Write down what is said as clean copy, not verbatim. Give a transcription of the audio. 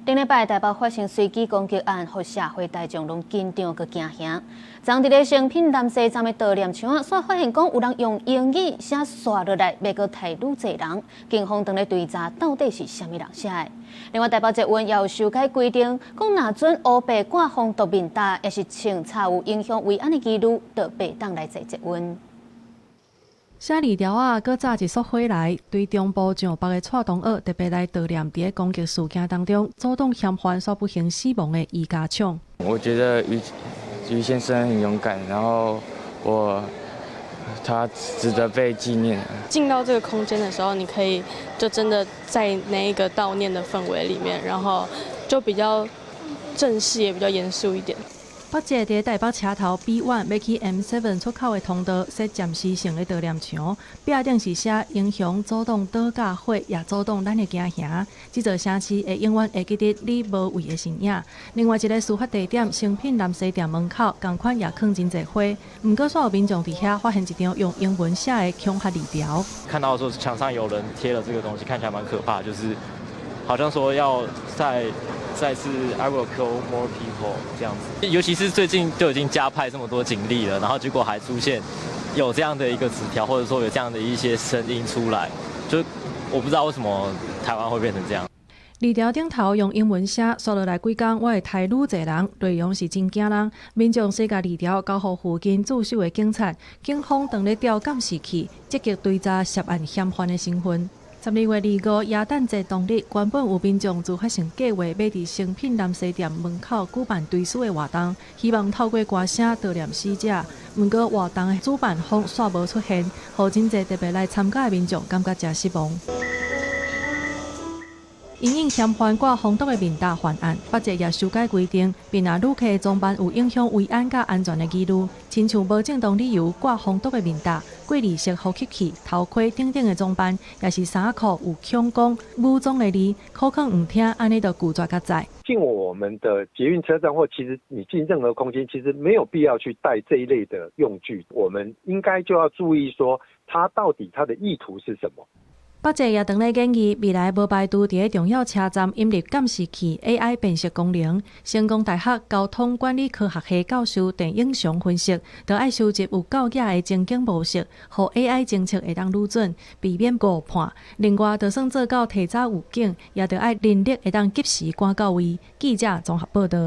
顶礼拜台北发生随机攻击案，互社会大众拢紧张佮惊吓。昨伫咧成品南西站的悼念墙啊，煞发现讲有人用英语写刷落来，要佮抬愈济人。警方当咧追查，到底是虾米人写的？另外，台北捷运也有修改规定，讲若准乌白挂风毒面搭，也是穿插有影响维安的记录，就袂当来坐捷运。写字条啊，搁炸一束火来，对中部上北的蔡同学特别来悼念，伫攻击事件当中遭到嫌犯所不幸死亡的余家昌。我觉得于先生很勇敢，然后他值得被纪念。进到这个空间的时候，你可以就真的在那一个悼念的氛围里面，然后就比较正式，也比较严肃一点。北捷伫台北车头 B1 要去 M7 出口的通道设暂时性的悼念墙，壁顶是写“英雄阻挡倒架火，也阻挡咱的行兄”。这座城市会永远会记得你无畏的身影。另外一个事发地点成品南西店门口，同款也放真侪花。不过，所有民众伫遐发现一张用英文写的恐吓字条。看到说墙上有人贴了这个东西，看起来蛮可怕，就是好像说要再次 I will kill more people 这样子，尤其是最近就已经加派这么多警力了，然后结果还出现有这样的一个纸条，或者说有这样的一些声音出来，就我不知道为什么台湾会变成这样。字条顶头用英文写，刷落来几天，我会抬愈济人，内容是真惊人。民众写甲字条交互附近驻守的警察，警方当咧调监视器，积极追查涉案嫌犯的身份。12月25耶诞节当日，原本有民众自发性计划要伫成品南西店门口举办追思的活动，希望透过歌声悼念死者。不过活动的主办方煞无出现，互真侪特别来参加的民众感觉真失望。因应嫌犯挂风毒的面搭犯案，北捷也修改规定，并若旅客的装扮有影响维安甲安全的记录，亲像无正当理由挂风毒的面搭、过滤式呼吸器、头盔等等的装扮，也是衫裤有强光、武装的字，可能唔听，安尼就拒绝甲载。进我们的捷运车站或其实你进任何空间，其实没有必要去带这一类的用具，我们应该就要注意说，它到底它的意图是什么。北捷也当咧建议，未来无排除伫重要车站引入监视器 AI 辨识功能。成功大学交通管理科学系教授郑永祥分析，就爱收集有够野的情景模式，互 AI 侦测会当愈准，避免误判。另外，就算做到提早预警，也着爱人力会当及时赶到位。记者综合报道。